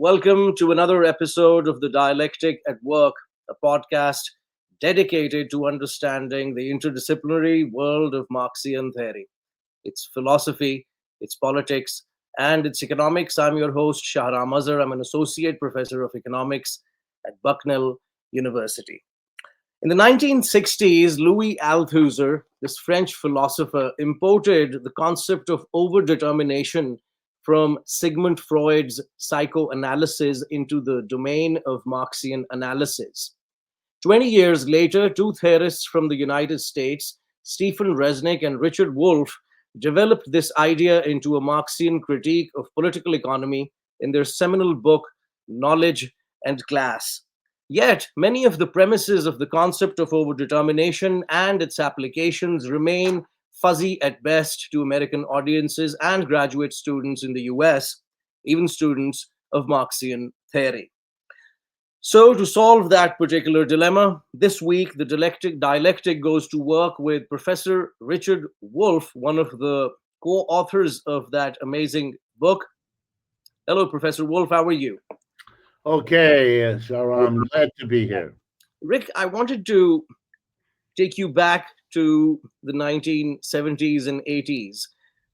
Welcome to another episode of the Dialectic at Work, a podcast dedicated to understanding the interdisciplinary world of Marxian theory, its philosophy, its politics, and its economics. I'm your host, Shahram Azhar. I'm an associate professor of economics at Bucknell University. In the 1960s, Louis Althusser, this French philosopher, imported the concept of overdetermination from Sigmund Freud's psychoanalysis into the domain of Marxian analysis. 20 years later, two theorists from the United States, Stephen Resnick and Richard Wolff, developed this idea into a Marxian critique of political economy in their seminal book, Knowledge and Class. Yet, many of the premises of the concept of overdetermination and its applications remain fuzzy at best to American audiences and graduate students in the US, even students of Marxian theory. So, to solve that particular dilemma, this week the Dialectic goes to work with Professor Richard Wolff, one of the co authors of that amazing book. Hello, Professor Wolff, how are you? Okay, so I'm glad to be here. Rick, I wanted to take you back to the 1970s and 80s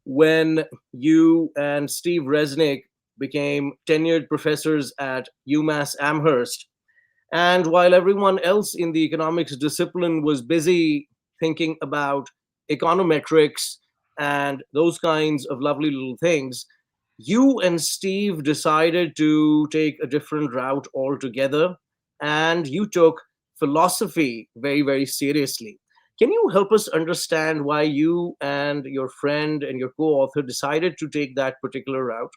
when you and Steve Resnick became tenured professors at UMass Amherst. And while everyone else in the economics discipline was busy thinking about econometrics and those kinds of lovely little things, you and Steve decided to take a different route altogether, and you took philosophy very, very seriously. Can you help us understand why you and your friend and your co author decided to take that particular route?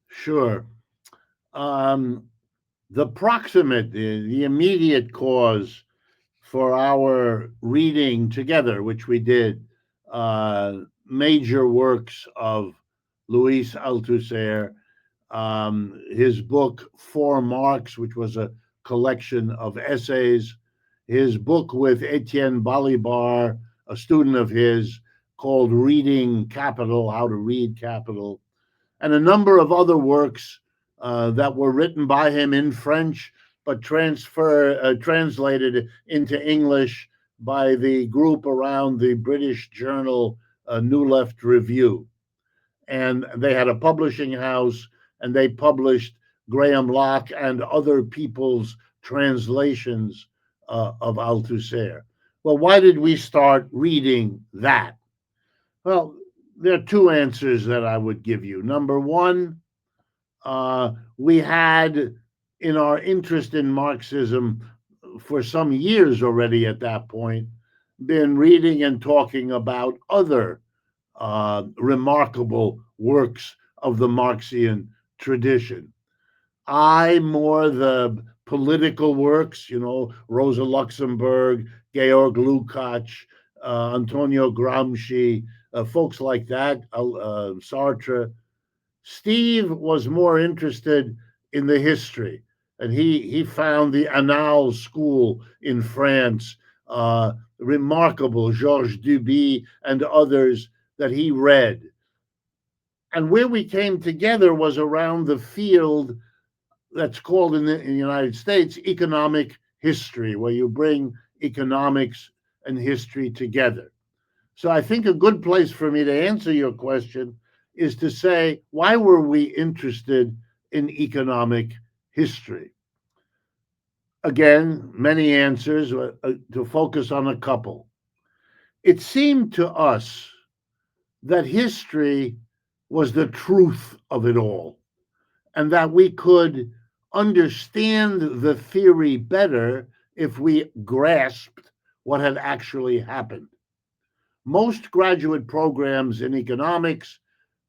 Sure. The proximate, the immediate cause for our reading together, which we did, major works of Louis Althusser, his book For Marx, which was a collection of essays, his book with Etienne Balibar, a student of his, called Reading Capital, How to Read Capital, and a number of other works that were written by him in French, but translated into English by the group around the British journal New Left Review. And they had a publishing house, and they published Graham Locke and other people's translations of Althusser. Well, why did we start reading that? Well, there are two answers that I would give you. Number one, we had, in our interest in Marxism for some years already at that point, been reading and talking about other remarkable works of the Marxian tradition. I more the political works, Rosa Luxemburg, Georg Lukács, Antonio Gramsci, folks like that, Sartre. Steve was more interested in the history, and he found the Annales school in France remarkable, Georges Duby and others that he read. And where we came together was around the field that's called in the United States economic history, where you bring economics and history together. So I think a good place for me to answer your question is to say, why were we interested in economic history? Again, many answers, to focus on a couple. It seemed to us that history was the truth of it all, and that we could understand the theory better if we grasped what had actually happened. Most graduate programs in economics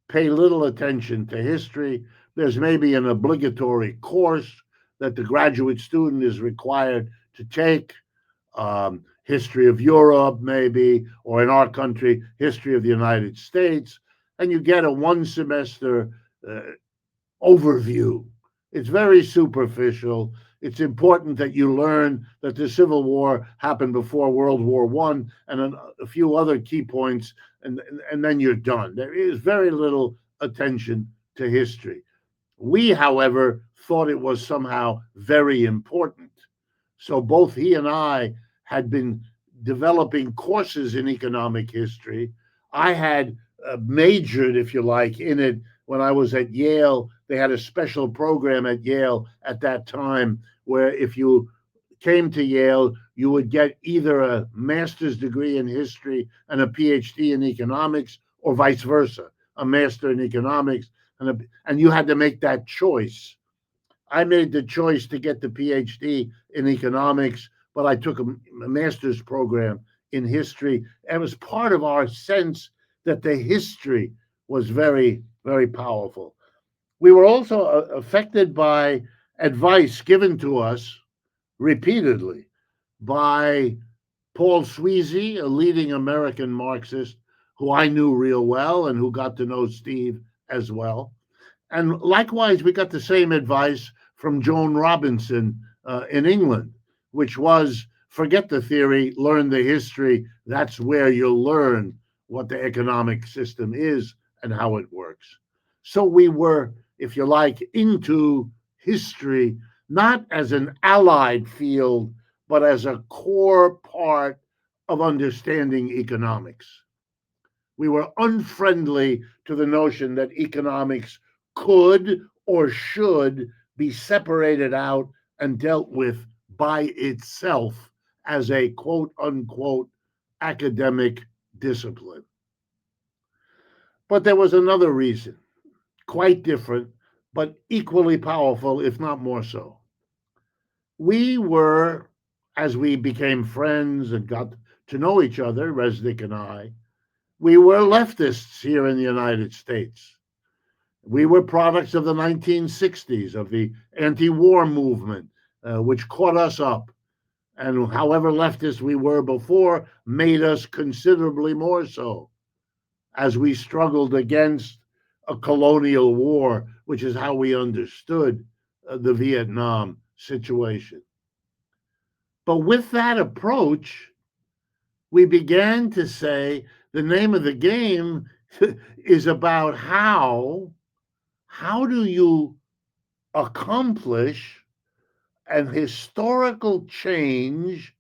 pay little attention to history. There's maybe an obligatory course that the graduate student is required to take, history of Europe, maybe, or in our country, history of the United States, and you get a one semester overview. It's very superficial. It's important that you learn that the Civil War happened before World War I and a few other key points, and then you're done. There is very little attention to history. We, however, thought it was somehow very important. So both he and I had been developing courses in economic history. I had majored, if you like, in it when I was at Yale. They had a special program at Yale at that time where if you came to Yale, you would get either a master's degree in history and a PhD in economics, or vice versa, a master in economics, and you had to make that choice. I made the choice to get the PhD in economics, but I took a master's program in history. It was part of our sense that the history was very, very powerful. We were also affected by advice given to us repeatedly by Paul Sweezy, a leading American Marxist who I knew real well and who got to know Steve as well. And likewise, we got the same advice from Joan Robinson in England, which was forget the theory, learn the history. That's where you'll learn what the economic system is and how it works. So we were, if you like, into history, not as an allied field, but as a core part of understanding economics. We were unfriendly to the notion that economics could or should be separated out and dealt with by itself as a quote unquote academic discipline. But there was another reason, quite different, but equally powerful, if not more so. We were, as we became friends and got to know each other, Resnick and I, we were leftists here in the United States. We were products of the 1960s, of the anti war movement, which caught us up. And however leftist we were before, made us considerably more so as we struggled against a colonial war, which is how we understood the Vietnam situation. But with that approach, we began to say the name of the game is about how do you accomplish an historical change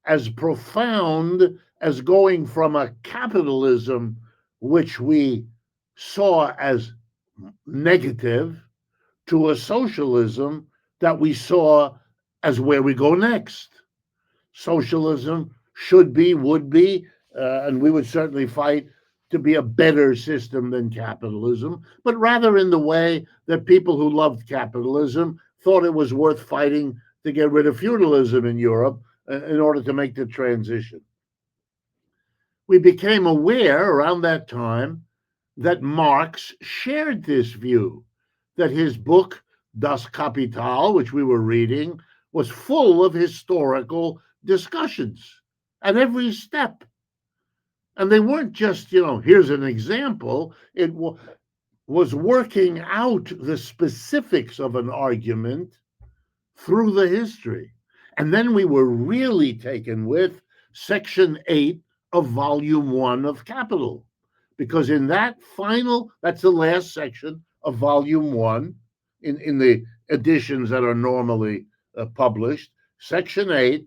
as profound as going from a capitalism which we saw as negative to a socialism that we saw as where we go next. Socialism should be, would be, and we would certainly fight to be a better system than capitalism, but rather in the way that people who loved capitalism thought it was worth fighting to get rid of feudalism in Europe in order to make the transition. We became aware around that time that Marx shared this view, that his book, Das Kapital, which we were reading, was full of historical discussions at every step. And they weren't just, here's an example. It was working out the specifics of an argument through the history. And then we were really taken with section 8 of volume 1 of Capital, because in that's the last section of volume 1 in the editions that are normally published. Section 8,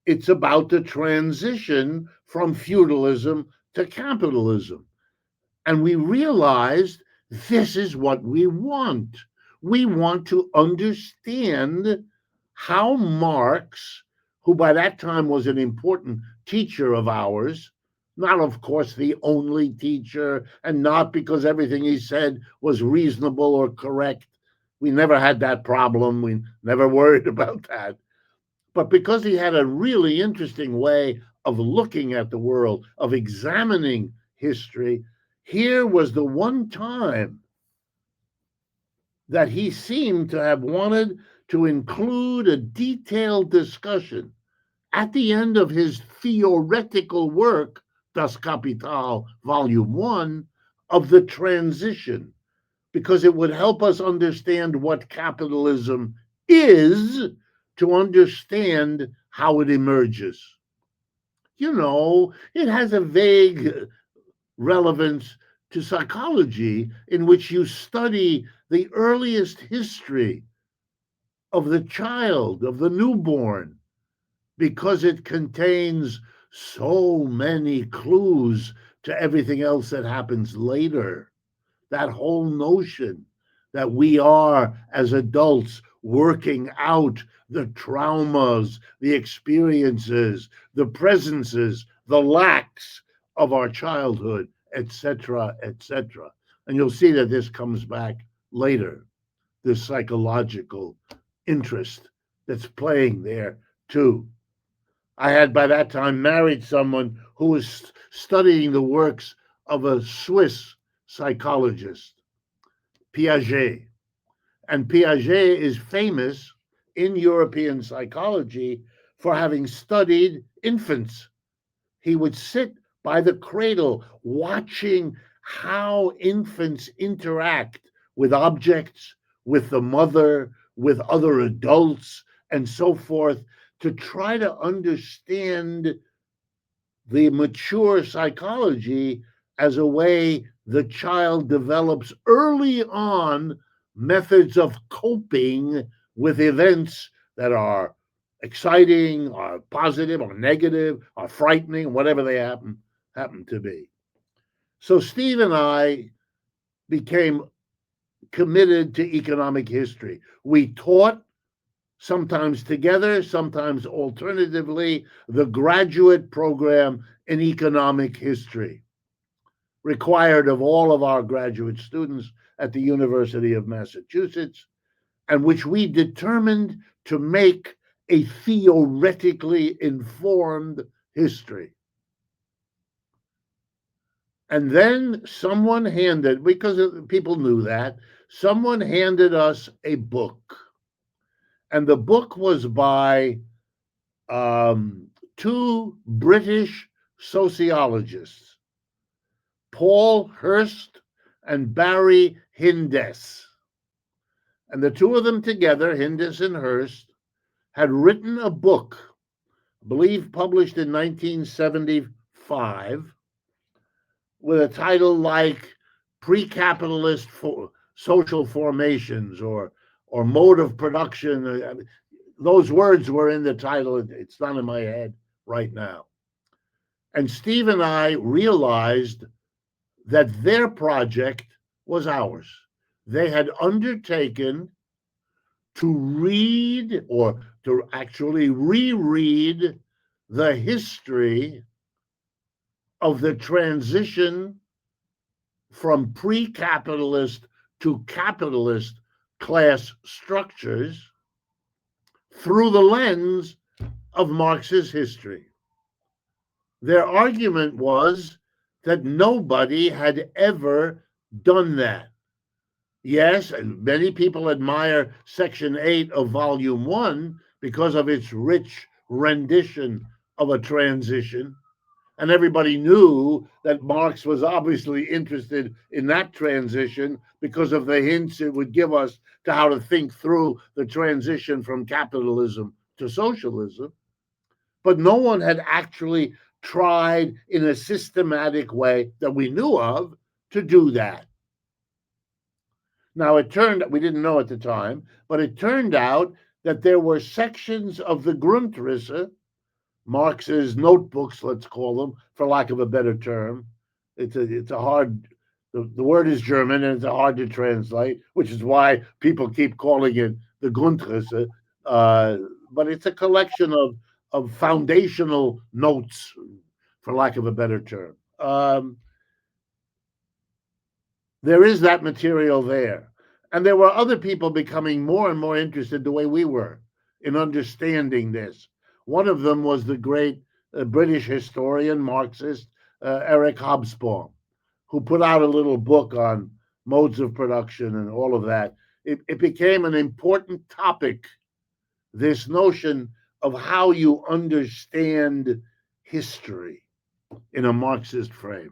it's about the transition from feudalism to capitalism. And we realized this is what we want. We want to understand how Marx, who by that time was an important teacher of ours, not, of course, the only teacher, and not because everything he said was reasonable or correct. We never had that problem. We never worried about that. But because he had a really interesting way of looking at the world, of examining history, here was the one time that he seemed to have wanted to include a detailed discussion at the end of his theoretical work, Das Kapital, Volume 1, of the transition, because it would help us understand what capitalism is to understand how it emerges. It has a vague relevance to psychology in which you study the earliest history of the child, of the newborn, because it contains so many clues to everything else that happens later. That whole notion that we are, as adults, working out the traumas, the experiences, the presences, the lacks of our childhood, etc., etc. And you'll see that this comes back later, this psychological interest that's playing there too. I had by that time married someone who was studying the works of a Swiss psychologist, Piaget. And Piaget is famous in European psychology for having studied infants. He would sit by the cradle watching how infants interact with objects, with the mother, with other adults, and so forth, to try to understand the mature psychology as a way the child develops early on methods of coping with events that are exciting, are positive, or negative, or frightening, whatever they happen to be. So Steve and I became committed to economic history. We taught, sometimes together, sometimes alternatively, the graduate program in economic history, required of all of our graduate students at the University of Massachusetts, and which we determined to make a theoretically informed history. And then someone handed, because people knew that, someone handed us a book. And the book was by two British sociologists, Paul Hirst and Barry Hindess. And the two of them together, Hindess and Hirst, had written a book, I believe published in 1975, with a title like Pre-Capitalist Social Formations or Mode of Production. Those words were in the title. It's not in my head right now. And Steve and I realized that their project was ours. They had undertaken to read, or to actually reread, the history of the transition from pre-capitalist to capitalist class structures through the lens of Marx's history. Their argument was that nobody had ever done that. Yes, and many people admire Section 8 of Volume 1 because of its rich rendition of a transition. And everybody knew that Marx was obviously interested in that transition because of the hints it would give us to how to think through the transition from capitalism to socialism. But no one had actually tried in a systematic way that we knew of to do that. Now, we didn't know at the time, but it turned out that there were sections of the Grundrisse, Marx's notebooks, let's call them, for lack of a better term. It's a hard, the word is German and it's hard to translate, which is why people keep calling it the Grundrisse. But it's a collection of foundational notes, for lack of a better term. There is that material there. And there were other people becoming more and more interested the way we were in understanding this. One of them was the great British historian, Marxist, Eric Hobsbawm, who put out a little book on modes of production and all of that. It became an important topic, this notion of how you understand history in a Marxist frame.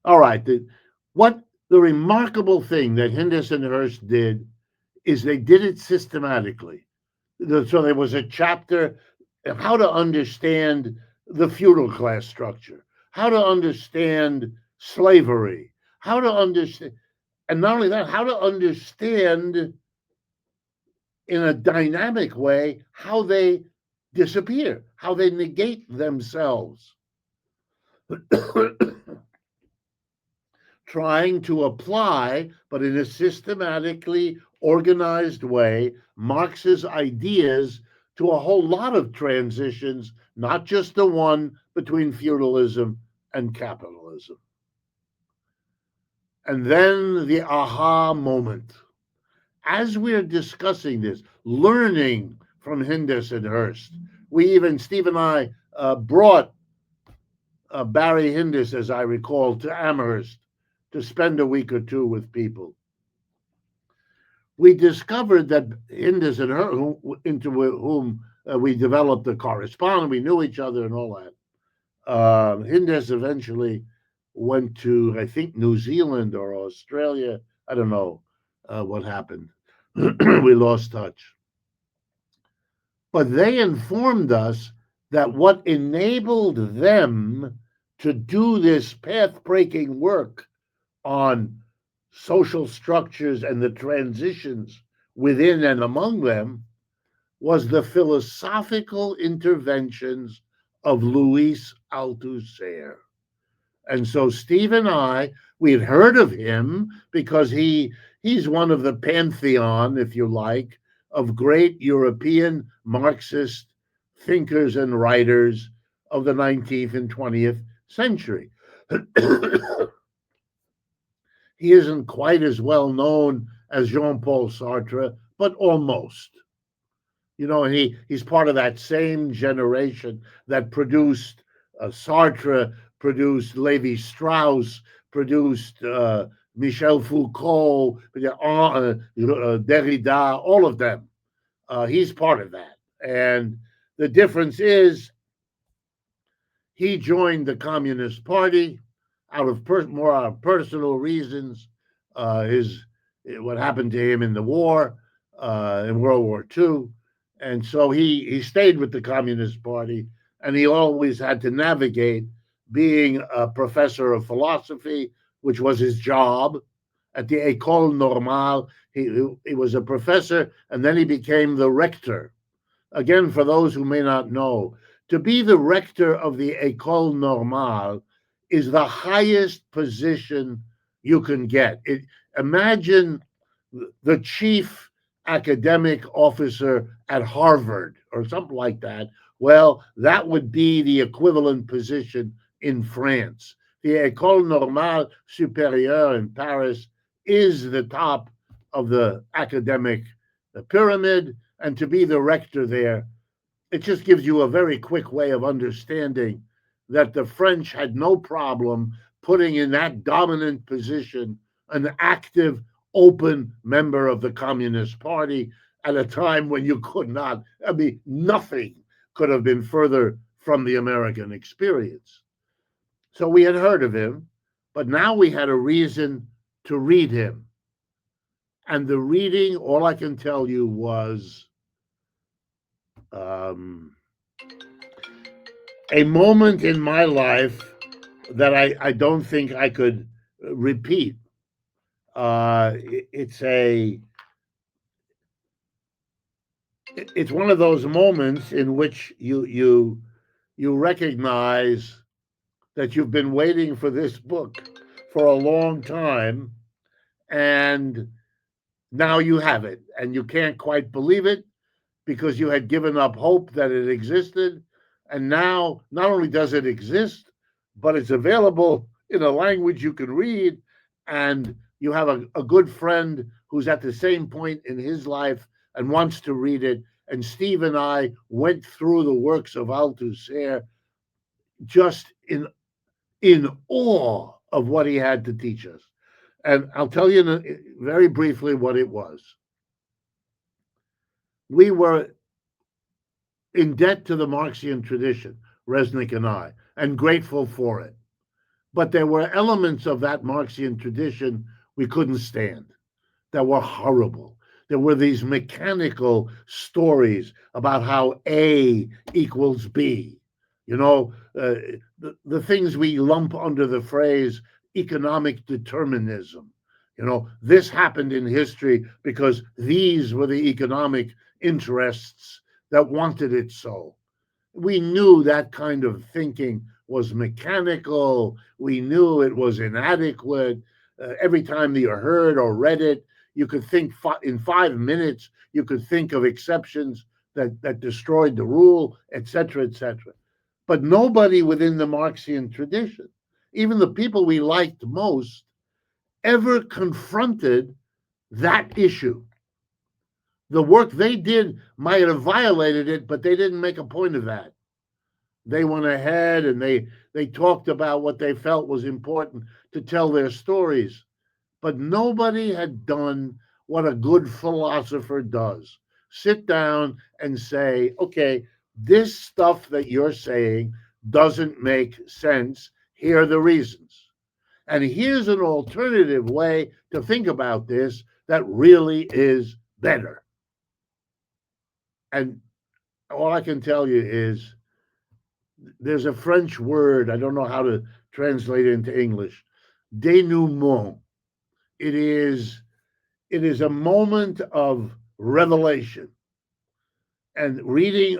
All right, the remarkable thing that Hindess and Hirst did is they did it systematically. So there was a chapter of how to understand the feudal class structure, how to understand slavery, how to understand, and not only that, how to understand in a dynamic way how they disappear, how they negate themselves. Trying to apply, but in a systematically organized way, Marx's ideas to a whole lot of transitions, not just the one between feudalism and capitalism. And then the aha moment. As we're discussing this, learning from Hindus and Hurst, Steve and I, brought Barry Hindus, as I recall, to Amherst to spend a week or two with people. We discovered that Hindus and her, into whom we developed a correspondence, we knew each other and all that. Hindus eventually went to, I think, New Zealand or Australia. I don't know what happened. We lost touch. But they informed us that what enabled them to do this path breaking work on social structures and the transitions within and among them was the philosophical interventions of Louis Althusser. And so Steve and I, we had heard of him because he's one of the pantheon, if you like, of great European Marxist thinkers and writers of the 19th and 20th century. He isn't quite as well known as Jean-Paul Sartre, but almost. You know, he's part of that same generation that produced Sartre, produced Levi Strauss, produced Michel Foucault, Derrida, all of them. He's part of that. And the difference is he joined the Communist Party out of more out of personal reasons. What happened to him in the war, in World War II. And so he stayed with the Communist Party, and he always had to navigate being a professor of philosophy, which was his job at the École Normale. He was a professor, and then he became the rector. Again, for those who may not know, to be the rector of the École Normale is the highest position you can get. Imagine the chief academic officer at Harvard or something like that. Well, that would be the equivalent position in France. The École Normale Supérieure in Paris is the top of the academic pyramid, and to be the rector there, it just gives you a very quick way of understanding that the French had no problem putting in that dominant position an active, open member of the Communist Party at a time when you could not, I mean, nothing could have been further from the American experience. So we had heard of him, but now we had a reason to read him. And the reading, all I can tell you was a moment in my life that I don't think I could repeat. It's one of those moments in which you recognize that you've been waiting for this book for a long time, and now you have it, and you can't quite believe it because you had given up hope that it existed, and now not only does it exist, but it's available in a language you can read, and you have a good friend who's at the same point in his life and wants to read it. And Steve and I went through the works of Althusser just in awe of what he had to teach us. And I'll tell you very briefly what it was. We were in debt to the Marxian tradition, Resnick and I, and grateful for it. But there were elements of that Marxian tradition we couldn't stand, that were horrible. There were these mechanical stories about how A equals B. You know, the things we lump under the phrase economic determinism. This happened in history because these were the economic interests that wanted it so. We knew that kind of thinking was mechanical. We knew it was inadequate. Every time that you heard or read it, you could think in 5 minutes, you could think of exceptions that destroyed the rule, etc., etc. But nobody within the Marxian tradition, even the people we liked most, ever confronted that issue. The work they did might have violated it, but they didn't make a point of that. They went ahead and they talked about what they felt was important to tell their stories. But nobody had done what a good philosopher does: sit down and say, okay, this stuff that you're saying doesn't make sense. Here are the reasons. And here's an alternative way to think about this that really is better. And all I can tell you is there's a French word, I don't know how to translate it into English, denouement. It is it is a moment of revelation. And reading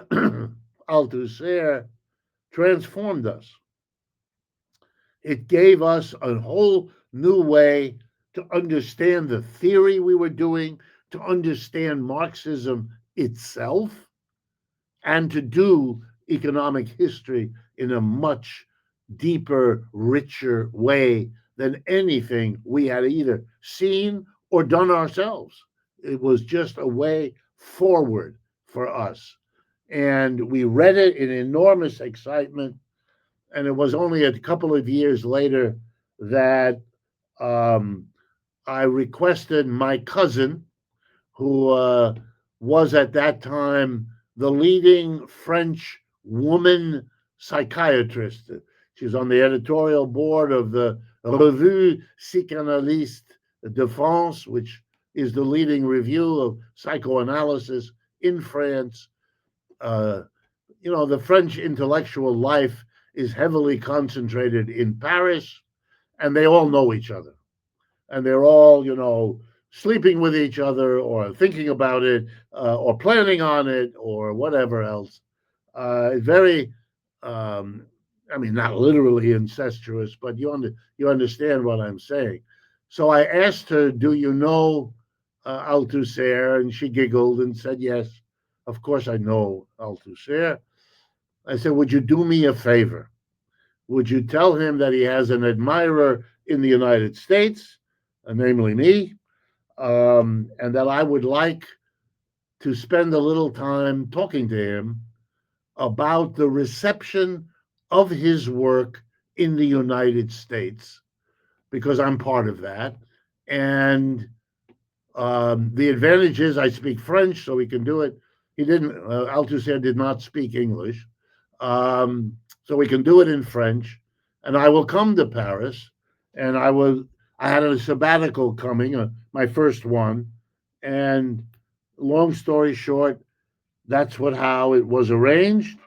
Althusser transformed us. It gave us a whole new way to understand the theory we were doing, to understand Marxism itself, and to do economic history in a much deeper, richer way than anything we had either seen or done ourselves. It was just a way forward for us. And we read it in enormous excitement. And it was only a couple of years later that um, I requested my cousin, who was at that time the leading French woman psychiatrist. She's on the editorial board of the Revue Psychanalyste de France, which is the leading review of psychoanalysis in France. Uh, the French intellectual life is heavily concentrated in Paris, and they all know each other. And they're all, sleeping with each other or thinking about it or planning on it or whatever else. Very, um, I mean, not literally incestuous, but you understand what I'm saying. So I asked her, "Do you know Althusser?" And she giggled and said, "Yes, of course I know Althusser." I said, "Would you do me a favor? Would you tell him that he has an admirer in the United States, namely me, and that I would like to spend a little time talking to him about the reception of his work in the United States, because I'm part of that. And the advantage is I speak French, so we can do it. He didn't, Althusser did not speak English. So we can do it in French. And I will come to Paris, and I had a sabbatical coming, my first one. And long story short, that's how it was arranged.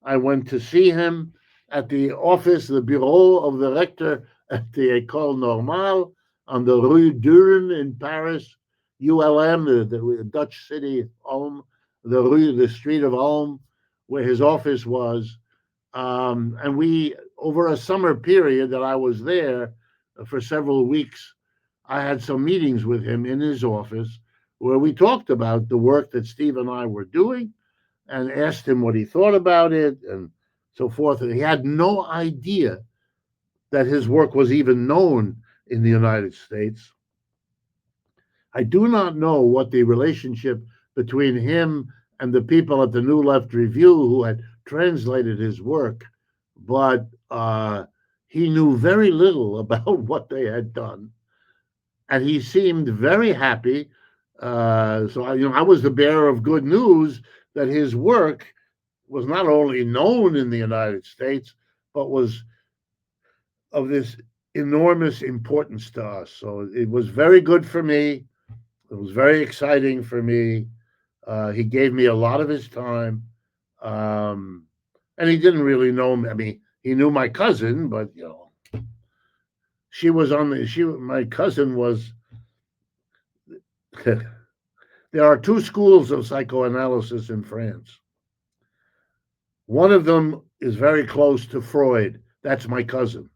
I went to see him at the office, the bureau of the rector at the École Normale on the Rue d'Ulm in Paris, ULM, the Dutch city, Ulm, the street of Ulm, where his office was. And we, over a summer period that I was there for several weeks, I had some meetings with him in his office where we talked about the work that Steve and I were doing and asked him what he thought about it and so forth. And he had no idea that his work was even known in the United States. I do not know what the relationship between him and the people at the New Left Review who had translated his work, but he knew very little about what they had done. And he seemed very happy. So I was the bearer of good news that his work was not only known in the United States, but was of this enormous importance to us. So it was very good for me. It was very exciting for me. He gave me a lot of his time. Um, and he didn't really know me. I mean, he knew my cousin, but she was on the she my cousin was there are two schools of psychoanalysis in France. One of them is very close to Freud. That's my cousin.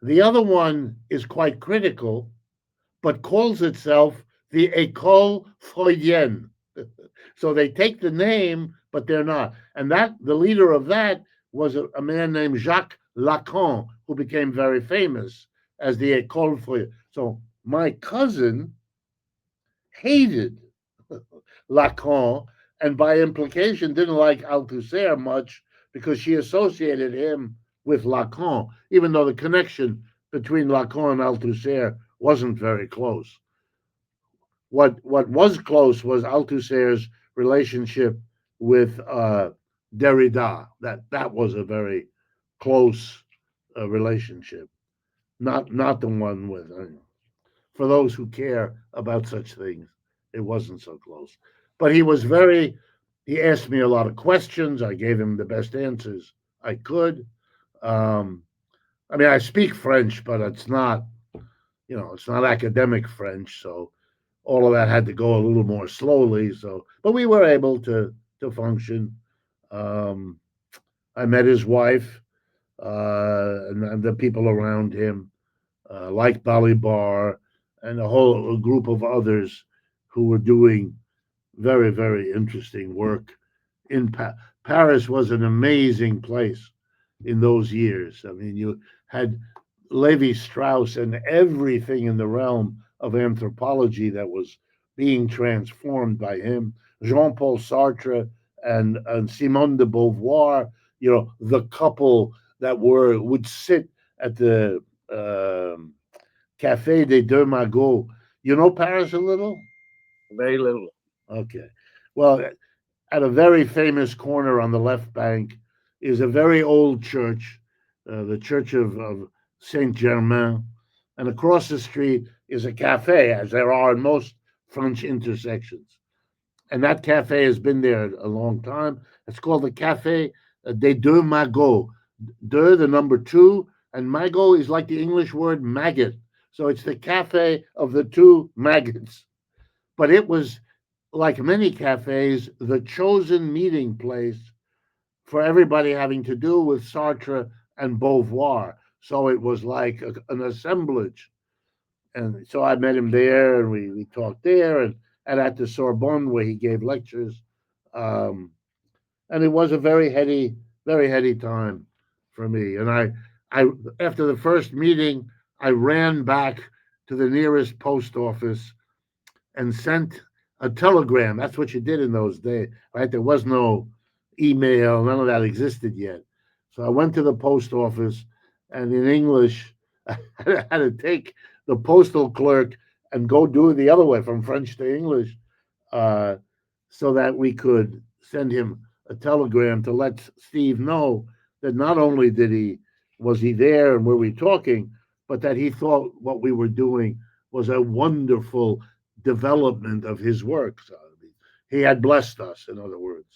The other one is quite critical, but calls itself the École Freudienne. So they take the name, but they're not. And that the leader of that was a man named Jacques Lacan, who became very famous as the École Freudienne. So my cousin hated Lacan, and by implication didn't like Althusser much because she associated him with Lacan, even though the connection between Lacan and Althusser wasn't very close. What was close was Althusser's relationship with Derrida. That was a very close relationship, not the one with. For those who care about such things, it wasn't so close. But he was very. He asked me a lot of questions. I gave him the best answers I could. Um, I mean, I speak French, but it's not academic French, so all of that had to go a little more slowly. So, but we were able to function. Um, I met his wife and the people around him, like Balibar and a whole group of others who were doing very, very interesting work in Paris was an amazing place in those years. I mean, you had Levi Strauss and everything in the realm of anthropology that was being transformed by him. Jean Paul Sartre and Simone de Beauvoir, the couple that would sit at the Café des Deux Magots. You know Paris a little? Very little. Okay. Well, at a very famous corner on the left bank is a very old church, the Church of Saint Germain, and across the street is a cafe, as there are in most French intersections. And that cafe has been there a long time. It's called the Café des Deux Magots. Deux, the number two, and magot is like the English word maggot. So it's the cafe of the two maggots. But it was, like many cafes, the chosen meeting place for everybody having to do with Sartre and Beauvoir. So it was like an assemblage. And so I met him there and we talked there and at the Sorbonne where he gave lectures. Um, and it was a very heady time for me. And I after the first meeting, I ran back to the nearest post office and sent a telegram. That's what you did in those days, right? There was no email, none of that existed yet. So I went to the post office, and in English, I had to take the postal clerk and go do it the other way from French to English, uh, so that we could send him a telegram to let Steve know that not only was he there and were we talking, but that he thought what we were doing was a wonderful development of his work. So he had blessed us, in other words.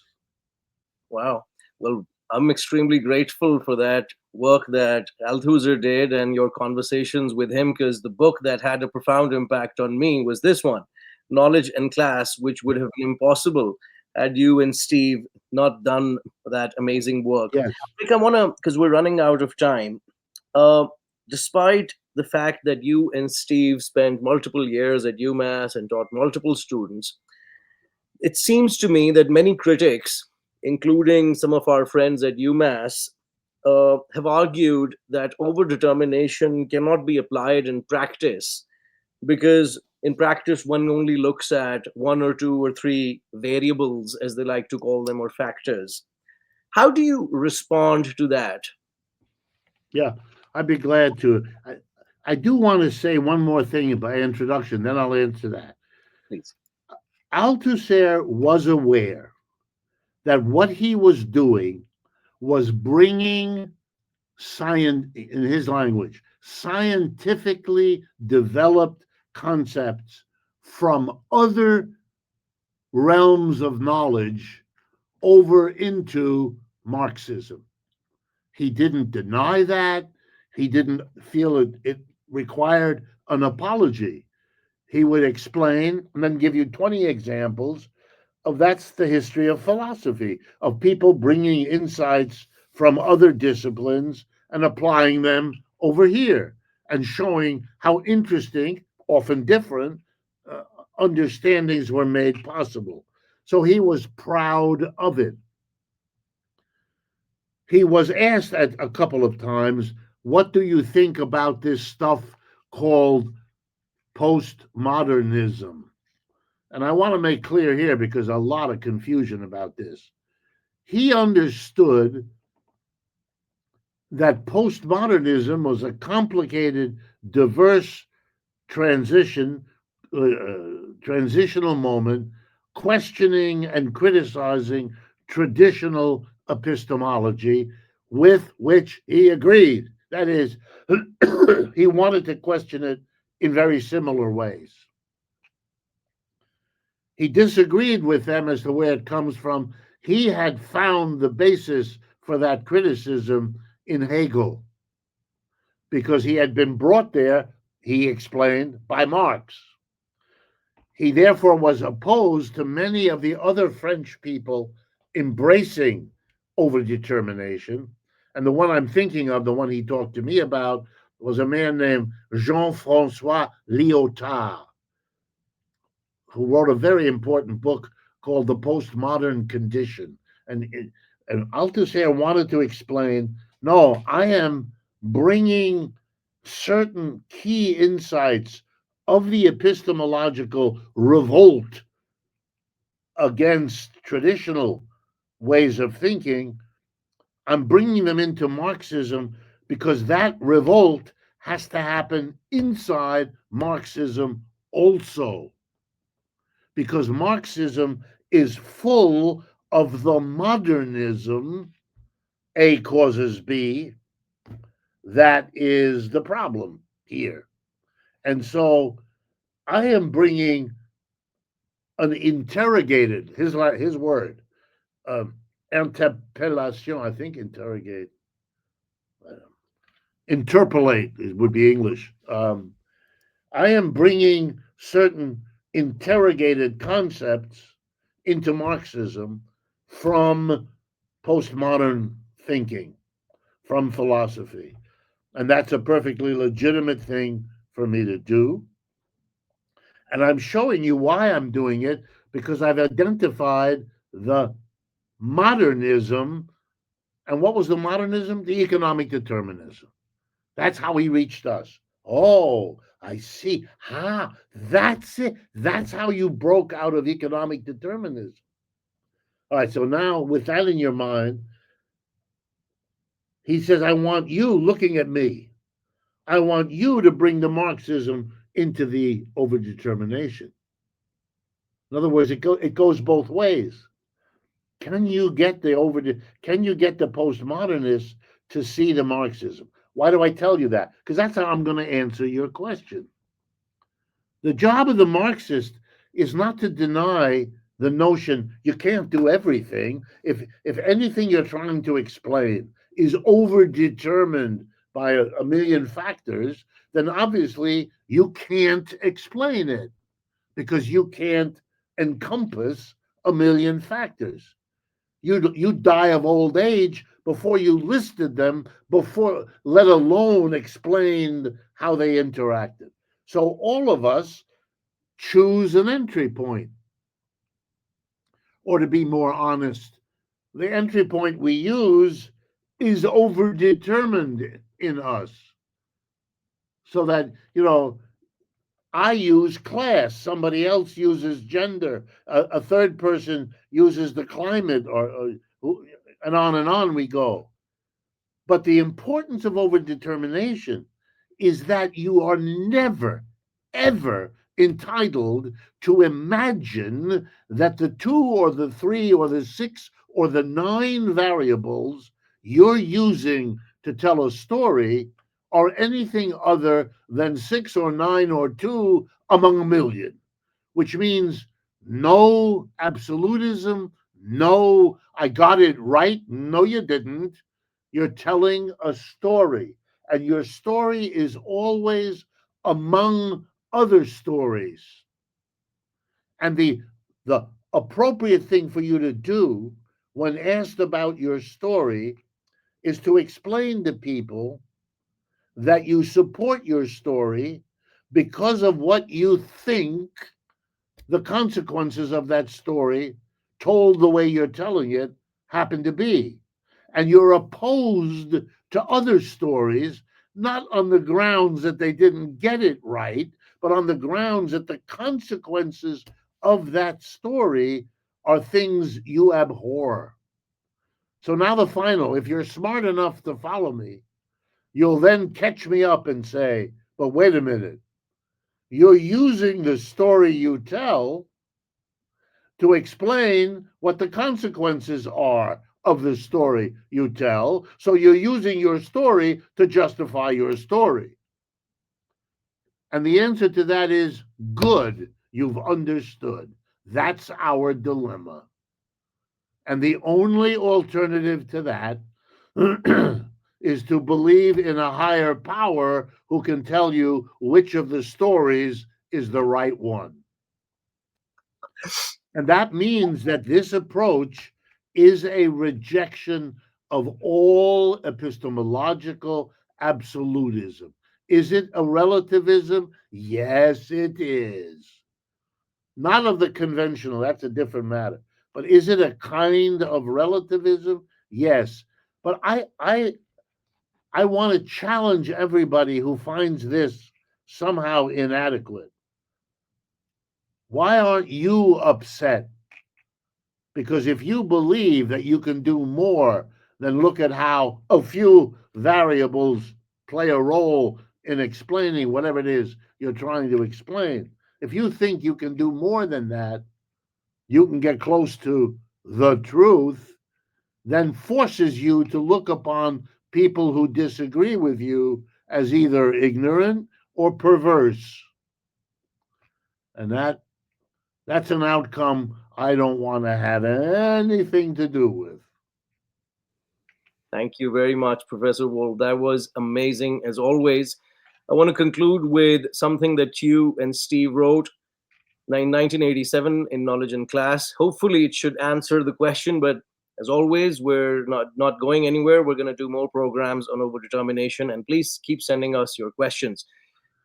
Wow. Well, I'm extremely grateful for that work that Althusser did and your conversations with him, because the book that had a profound impact on me was this one, Knowledge and Class, which would have been impossible had you and Steve not done that amazing work. Yes. I want to, because we're running out of time, uh, despite the fact that you and Steve spent multiple years at UMass and taught multiple students, it seems to me that many critics, including some of our friends at UMass, have argued that overdetermination cannot be applied in practice because in practice one only looks at one or two or three variables, as they like to call them, or factors. How do you respond to that? Yeah, I'd be glad to. I do want to say one more thing by introduction, then I'll answer that. Please. Althusser was aware that what he was doing was bringing science, in his language, scientifically developed concepts from other realms of knowledge over into Marxism. He didn't deny that. He didn't feel it required an apology. He would explain and then give you 20 examples of that's the history of philosophy, of people bringing insights from other disciplines and applying them over here and showing how interesting, often different, uh, understandings were made possible. So he was proud of it. He was asked at a couple of times, what do you think about this stuff called postmodernism? And I want to make clear here because a lot of confusion about this. He understood that postmodernism was a complicated, diverse transition, transitional moment, questioning and criticizing traditional epistemology with which he agreed. That is, he wanted to question it in very similar ways. He disagreed with them as to where it comes from. He had found the basis for that criticism in Hegel because he had been brought there, he explained, by Marx. He therefore was opposed to many of the other French people embracing overdetermination. And the one I'm thinking of, the one he talked to me about, was a man named Jean-Francois Lyotard, who wrote a very important book called The Postmodern Condition. And Althusser wanted to explain, no, I am bringing certain key insights of the epistemological revolt against traditional ways of thinking. I'm bringing them into Marxism because that revolt has to happen inside Marxism also, because Marxism is full of the modernism, A causes B, that is the problem here. And so I am bringing an interrogated, his word, interpellation, I think interrogate, interpolate would be English. I am bringing certain interrogated concepts into Marxism from postmodern thinking, from philosophy. And that's a perfectly legitimate thing for me to do. And I'm showing you why I'm doing it, because I've identified the modernism. And what was the modernism? The economic determinism. That's how he reached us. Oh, I see. That's it. That's how you broke out of economic determinism. All right, so now with that in your mind, he says, I want you looking at me. I want you to bring the Marxism into the overdetermination. In other words, it goes both ways. Can you get can you get the postmodernists to see the Marxism? Why do I tell you that? Because that's how I'm going to answer your question. The job of the Marxist is not to deny the notion you can't do everything. If anything you're trying to explain is overdetermined by a million factors, then obviously you can't explain it because you can't encompass a million factors. You die of old age before you listed them, before let alone explained how they interacted. So all of us choose an entry point. Or to be more honest, the entry point we use is overdetermined in us. So that, I use class, somebody else uses gender, a third person uses the climate, and on we go. But the importance of overdetermination is that you are never, ever entitled to imagine that the two or the three or the six or the nine variables you're using to tell a story are anything other than six or nine or two among a million, which means no absolutism, no, I got it right. No, you didn't. You're telling a story. and your story is always among other stories. And the appropriate thing for you to do when asked about your story is to explain to people that you support your story because of what you think the consequences of that story, told the way you're telling it, happen to be. And you're opposed to other stories, not on the grounds that they didn't get it right, but on the grounds that the consequences of that story are things you abhor. So now the final, if you're smart enough to follow me, you'll then catch me up and say, but wait a minute, you're using the story you tell to explain what the consequences are of the story you tell. So you're using your story to justify your story. And the answer to that is good. You've understood. That's our dilemma. And the only alternative to that is to believe in a higher power who can tell you which of the stories is the right one. And that means that this approach is a rejection of all epistemological absolutism. Is it a relativism? Yes, it is. Not of the conventional, that's a different matter. But is it a kind of relativism? Yes. But I want to challenge everybody who finds this somehow inadequate. Why aren't you upset? Because if you believe that you can do more than look at how a few variables play a role in explaining whatever it is you're trying to explain, if you think you can do more than that, you can get close to the truth, then forces you to look upon people who disagree with you as either ignorant or perverse. And that's an outcome I don't want to have anything to do with. Thank you very much, Professor Wolff. That was amazing as always. I want to conclude with something that you and Steve wrote in 1987 in Knowledge in Class. Hopefully, it should answer the question, but as always, we're not going anywhere. We're going to do more programs on overdetermination, and please keep sending us your questions.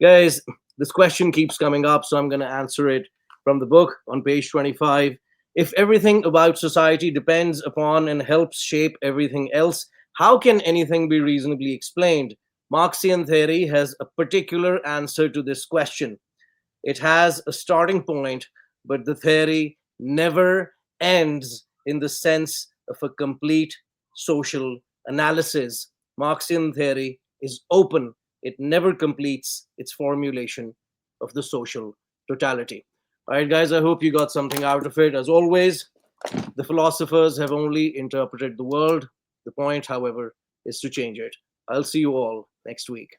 Guys, this question keeps coming up, so I'm going to answer it from the book on page 25. If everything about society depends upon and helps shape everything else, how can anything be reasonably explained? Marxian theory has a particular answer to this question. It has a starting point, but the theory never ends in the sense of a complete social analysis. Marxian theory is open, it never completes its formulation of the social totality. All right, guys, I hope you got something out of it. As always, the philosophers have only interpreted the world. The point, however, is to change it. I'll see you all next week.